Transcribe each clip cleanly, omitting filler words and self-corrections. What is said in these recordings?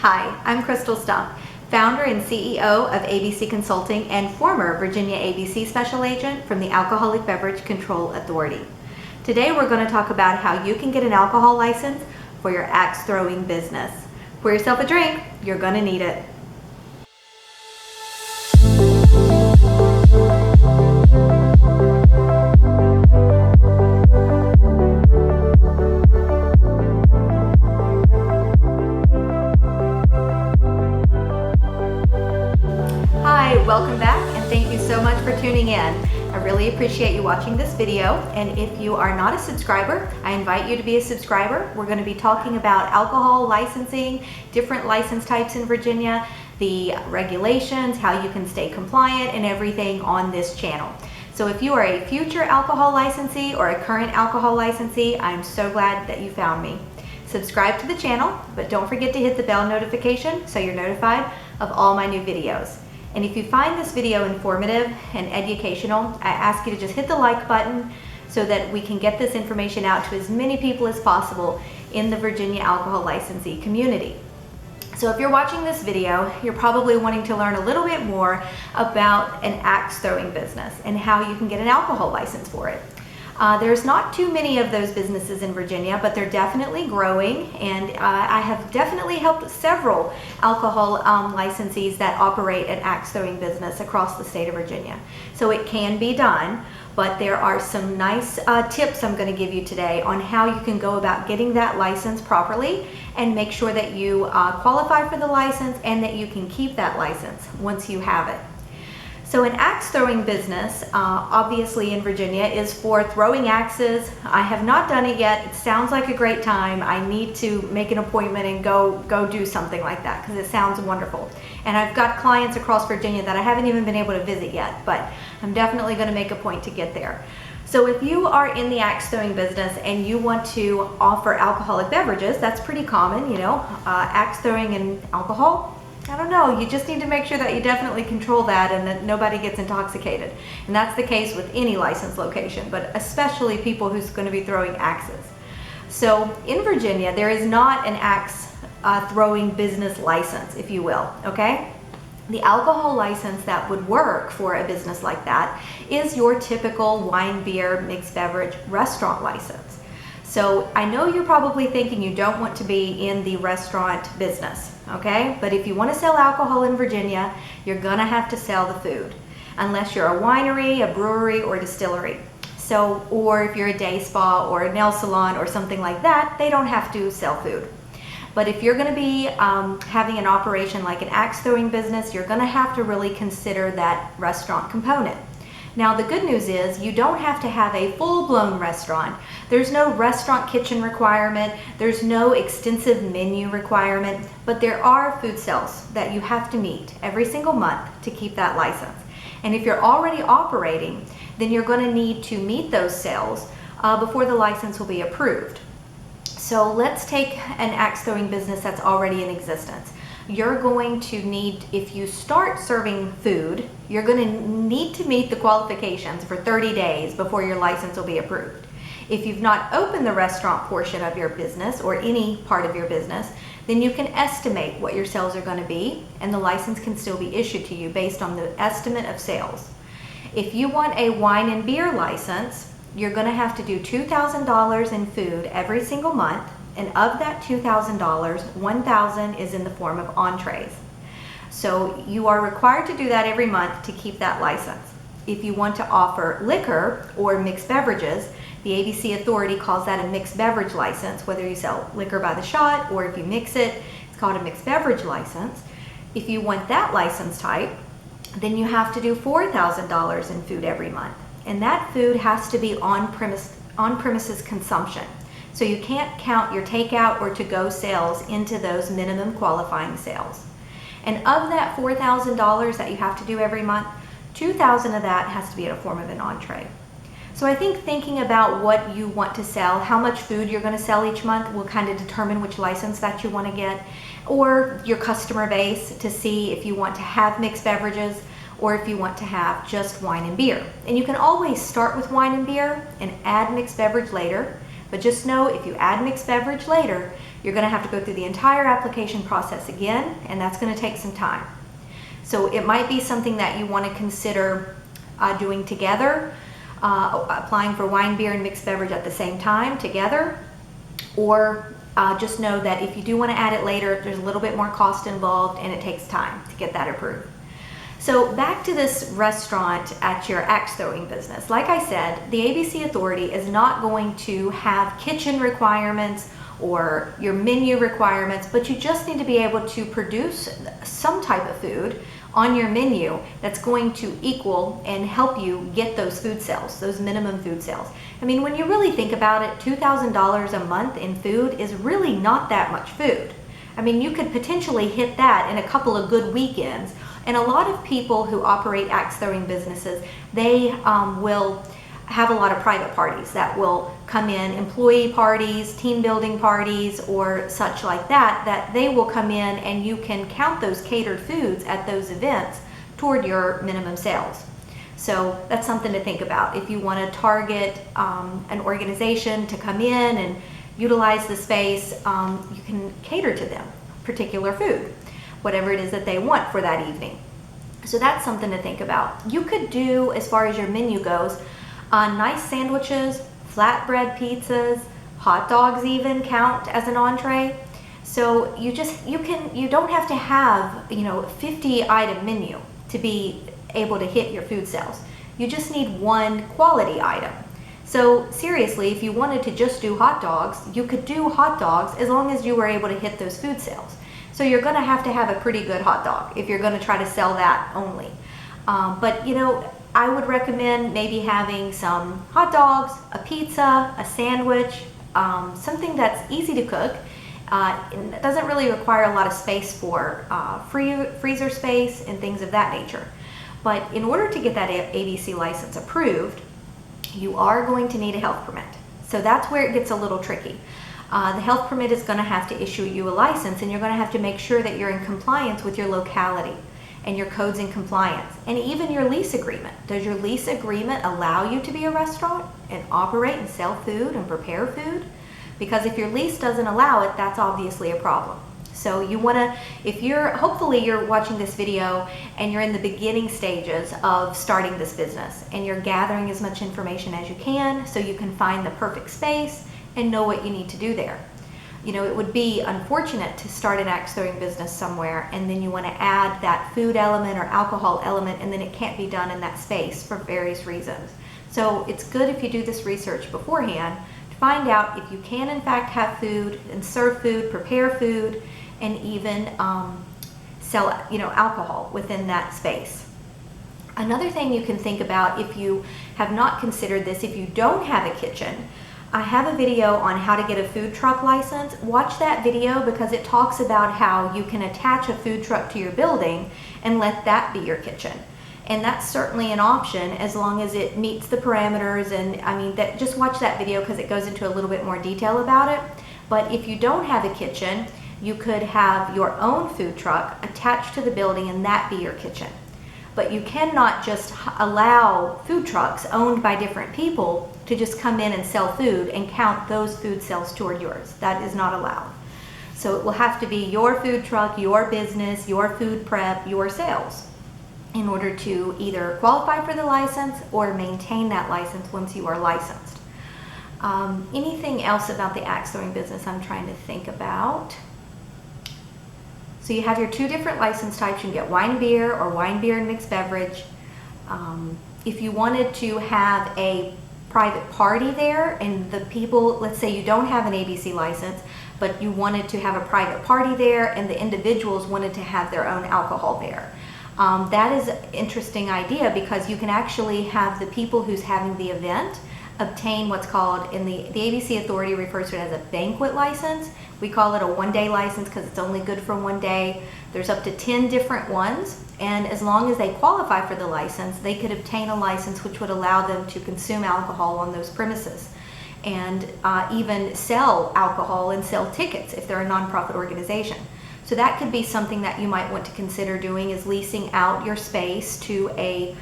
Hi, I'm Crystal Stump, founder and CEO of ABC Consulting and former Virginia ABC Special Agent from the Alcoholic Beverage Control Authority. Today we're going to talk about how you can get an alcohol license for your axe throwing business. Pour yourself a drink, you're going to need it. Welcome back and thank you so much for tuning in. I really appreciate you watching this video, and if you are not a subscriber, I invite you to be a subscriber. We're going to be talking about alcohol licensing, different license types in Virginia, the regulations, how you can stay compliant, and everything on this channel. So if you are a future alcohol licensee or a current alcohol licensee, I'm so glad that you found me. Subscribe to the channel, but don't forget to hit the bell notification so you're notified of all my new videos. And if you find this video informative and educational, I ask you to just hit the like button so that we can get this information out to as many people as possible in the Virginia alcohol licensee community. So if you're watching this video, you're probably wanting to learn a little bit more about an axe throwing business and how you can get an alcohol license for it. There's not too many of those businesses in Virginia, but they're definitely growing, and I have definitely helped several alcohol licensees that operate an axe throwing business across the state of Virginia. So it can be done, but there are some nice tips I'm going to give you today on how you can go about getting that license properly and make sure that you qualify for the license and that you can keep that license once you have it. So an axe throwing business, obviously in Virginia, is for throwing axes. I have not done it yet. It sounds like a great time. I need to make an appointment and go do something like that because it sounds wonderful. And I've got clients across Virginia that I haven't even been able to visit yet, but I'm definitely going to make a point to get there. So if you are in the axe throwing business and you want to offer alcoholic beverages, that's pretty common, you know, axe throwing and alcohol. I don't know, you just need to make sure that you definitely control that and that nobody gets intoxicated. And that's the case with any licensed location, but especially people who's going to be throwing axes. So in Virginia, there is not an axe throwing business license, if you will, okay? The alcohol license that would work for a business like that is your typical wine, beer, mixed beverage restaurant license. So I know you're probably thinking you don't want to be in the restaurant business, okay? But if you want to sell alcohol in Virginia, you're gonna have to sell the food, unless you're a winery, a brewery, or distillery. So, or if you're a day spa or a nail salon or something like that, they don't have to sell food. But if you're gonna be having an operation like an axe throwing business, you're gonna have to really consider that restaurant component. Now the good news is you don't have to have a full-blown restaurant. There's no restaurant kitchen requirement, there's no extensive menu requirement, but there are food sales that you have to meet every single month to keep that license. And if you're already operating, then you're going to need to meet those sales before the license will be approved. So let's take an axe throwing business that's already in existence. You're going to need, if you start serving food, you're going to need to meet the qualifications for 30 days before your license will be approved. If you've not opened the restaurant portion of your business or any part of your business, then you can estimate what your sales are going to be, and the license can still be issued to you based on the estimate of sales. If you want a wine and beer license, you're going to have to do $2,000 in food every single month. And of that $2,000, $1,000 is in the form of entrees. So you are required to do that every month to keep that license. If you want to offer liquor or mixed beverages, the ABC Authority calls that a mixed beverage license. Whether you sell liquor by the shot or if you mix it, it's called a mixed beverage license. If you want that license type, then you have to do $4,000 in food every month. And that food has to be on-premises consumption. So you can't count your takeout or to-go sales into those minimum qualifying sales. And of that $4,000 that you have to do every month, $2,000 of that has to be in a form of an entree. So I think thinking about what you want to sell, how much food you're going to sell each month will kind of determine which license that you want to get, or your customer base to see if you want to have mixed beverages or if you want to have just wine and beer. And you can always start with wine and beer and add mixed beverage later. But just know if you add mixed beverage later, you're going to have to go through the entire application process again, and that's going to take some time. So it might be something that you want to consider doing together, applying for wine, beer, and mixed beverage at the same time together, or just know that if you do want to add it later, there's a little bit more cost involved and it takes time to get that approved. So back to this restaurant at your axe throwing business. Like I said, the ABC Authority is not going to have kitchen requirements or your menu requirements, but you just need to be able to produce some type of food on your menu that's going to equal and help you get those food sales, those minimum food sales. I mean, when you really think about it, $2,000 a month in food is really not that much food. I mean, you could potentially hit that in a couple of good weekends. And a lot of people who operate axe throwing businesses, they will have a lot of private parties that will come in, employee parties, team building parties, or such like that, that they will come in and you can count those catered foods at those events toward your minimum sales. So that's something to think about. If you want to target an organization to come in and utilize the space, you can cater to them particular food, whatever it is that they want for that evening. So that's something to think about. You could do, as far as your menu goes, nice sandwiches, flatbread pizzas, hot dogs even count as an entree. So you don't have to have, 50 item menu to be able to hit your food sales. You just need one quality item. So seriously, if you wanted to just do hot dogs, you could do hot dogs as long as you were able to hit those food sales. So you're going to have a pretty good hot dog if you're going to try to sell that only. But I would recommend maybe having some hot dogs, a pizza, a sandwich, something that's easy to cook. It doesn't really require a lot of space for freezer space and things of that nature. But in order to get that ABC license approved, you are going to need a health permit. So that's where it gets a little tricky. The health permit is going to have to issue you a license, and you're going to have to make sure that you're in compliance with your locality and your codes and compliance, and even your lease agreement. Does your lease agreement allow you to be a restaurant and operate and sell food and prepare food? Because if your lease doesn't allow it, that's obviously a problem. So you want to, hopefully you're watching this video and you're in the beginning stages of starting this business and you're gathering as much information as you can so you can find the perfect space and know what you need to do there. It would be unfortunate to start an axe throwing business somewhere and then you want to add that food element or alcohol element and then it can't be done in that space for various reasons. So it's good if you do this research beforehand to find out if you can in fact have food and serve food, prepare food, and even sell alcohol within that space. Another thing you can think about if you have not considered this, if you don't have a kitchen, I have a video on how to get a food truck license. Watch that video because it talks about how you can attach a food truck to your building and let that be your kitchen. And that's certainly an option as long as it meets the parameters. And just watch that video because it goes into a little bit more detail about it. But if you don't have a kitchen, you could have your own food truck attached to the building and that be your kitchen. But you cannot just allow food trucks owned by different people to just come in and sell food and count those food sales toward yours. That is not allowed. So it will have to be your food truck, your business, your food prep, your sales in order to either qualify for the license or maintain that license once you are licensed. Anything else about the axe throwing business I'm trying to think about? So you have your two different license types. You can get wine beer or wine beer and mixed beverage. If you wanted to have a private party there and the people, let's say you don't have an ABC license, but you wanted to have a private party there and the individuals wanted to have their own alcohol there. That is an interesting idea because you can actually have the people who's having the event obtain what's called, in the ABC Authority refers to it as a banquet license. We call it a one-day license because it's only good for one day. There's up to 10 different ones, and as long as they qualify for the license, they could obtain a license which would allow them to consume alcohol on those premises and even sell alcohol and sell tickets if they're a nonprofit organization. So that could be something that you might want to consider doing, is leasing out your space to a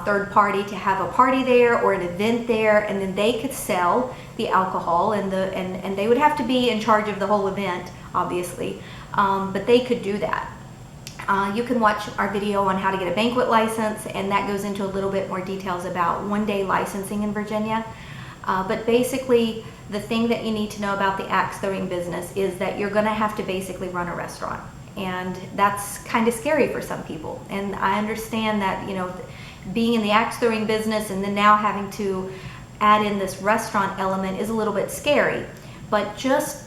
third party to have a party there or an event there, and then they could sell the alcohol, and they would have to be in charge of the whole event, obviously, but they could do that. You can watch our video on how to get a banquet license, and that goes into a little bit more details about one-day licensing in Virginia. But basically, the thing that you need to know about the axe throwing business is that you're going to have to basically run a restaurant, and that's kind of scary for some people. And I understand that, you know, being in the axe throwing business and then now having to add in this restaurant element is a little bit scary. But just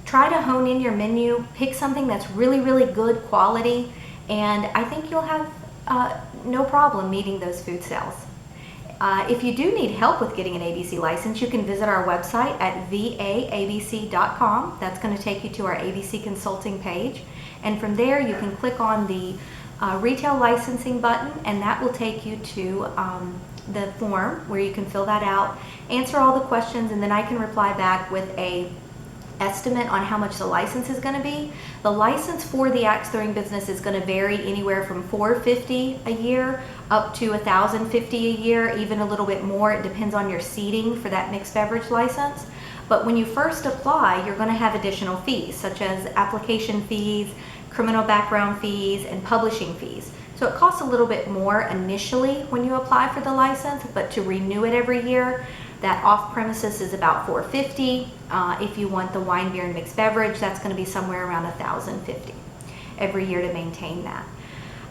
try to hone in your menu, pick something that's really, really good quality, and I think you'll have no problem meeting those food sales. If you do need help with getting an ABC license, you can visit our website at vaabc.com. That's going to take you to our ABC Consulting page, and from there you can click on the retail licensing button, and that will take you to the form where you can fill that out, answer all the questions, and then I can reply back with a estimate on how much the license is going to be. The license for the axe throwing business is going to vary anywhere from $450 a year up to $1,050 a year, even a little bit more. It depends on your seating for that mixed beverage license. But when you first apply, you're going to have additional fees, such as application fees, criminal background fees, and publishing fees. So it costs a little bit more initially when you apply for the license, but to renew it every year, that off-premises is about $450. If you want the wine, beer, and mixed beverage, that's going to be somewhere around $1,050 every year to maintain that.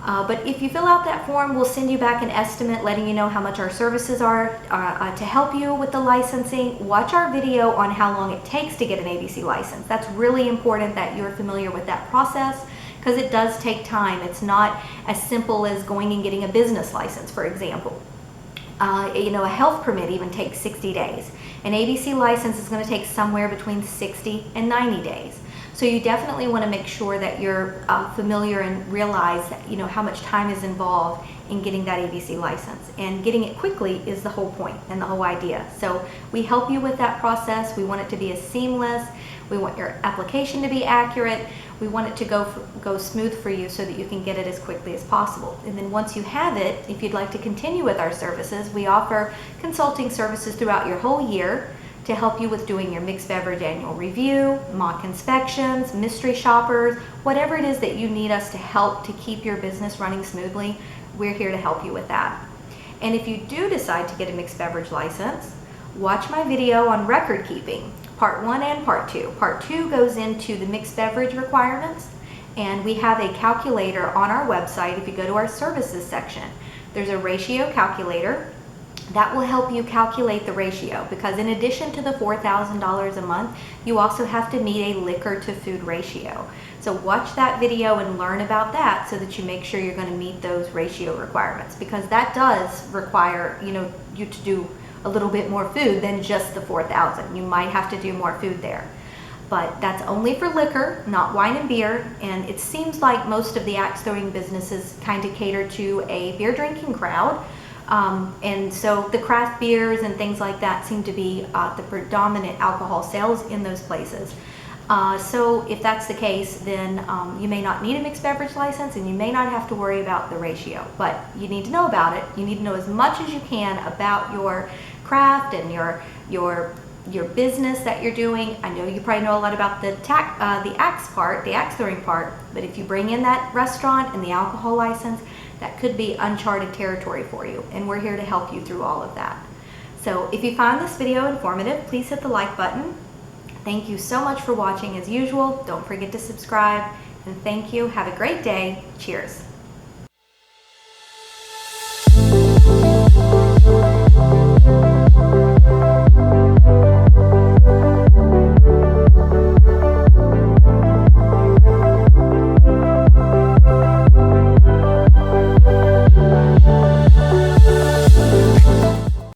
But if you fill out that form, we'll send you back an estimate letting you know how much our services are to help you with the licensing. Watch our video on how long it takes to get an ABC license. That's really important that you're familiar with that process, because it does take time. It's not as simple as going and getting a business license, for example. You know, a health permit even takes 60 days. An ABC license is going to take somewhere between 60 and 90 days. So you definitely want to make sure that you're familiar and realize that, you know, how much time is involved in getting that ABC license. And getting it quickly is the whole point and the whole idea. So we help you with that process. We want it to be as seamless. We want your application to be accurate. We want it to go smooth for you so that you can get it as quickly as possible. And then once you have it, if you'd like to continue with our services, we offer consulting services throughout your whole year to help you with doing your mixed beverage annual review, mock inspections, mystery shoppers, whatever it is that you need us to help to keep your business running smoothly, we're here to help you with that. And if you do decide to get a mixed beverage license, watch my video on record keeping, part 1 and part 2. Part 2 goes into the mixed beverage requirements, and we have a calculator on our website. If you go to our services section, there's a ratio calculator that will help you calculate the ratio, because in addition to the $4,000 a month, you also have to meet a liquor to food ratio. So watch that video and learn about that so that you make sure you're going to meet those ratio requirements, because that does require, you know, you to do a little bit more food than just the 4,000. You might have to do more food there. But that's only for liquor, not wine and beer, and it seems like most of the axe throwing businesses kind of cater to a beer drinking crowd. And so the craft beers and things like that seem to be the predominant alcohol sales in those places. So if that's the case, then you may not need a mixed beverage license, and you may not have to worry about the ratio, but you need to know about it. You need to know as much as you can about your craft and your business that you're doing. I know you probably know a lot about the axe part, the axe throwing part, but if you bring in that restaurant and the alcohol license, that could be uncharted territory for you, and we're here to help you through all of that. So if you found this video informative, please hit the like button. Thank you so much for watching as usual. Don't forget to subscribe, and thank you. Have a great day. Cheers.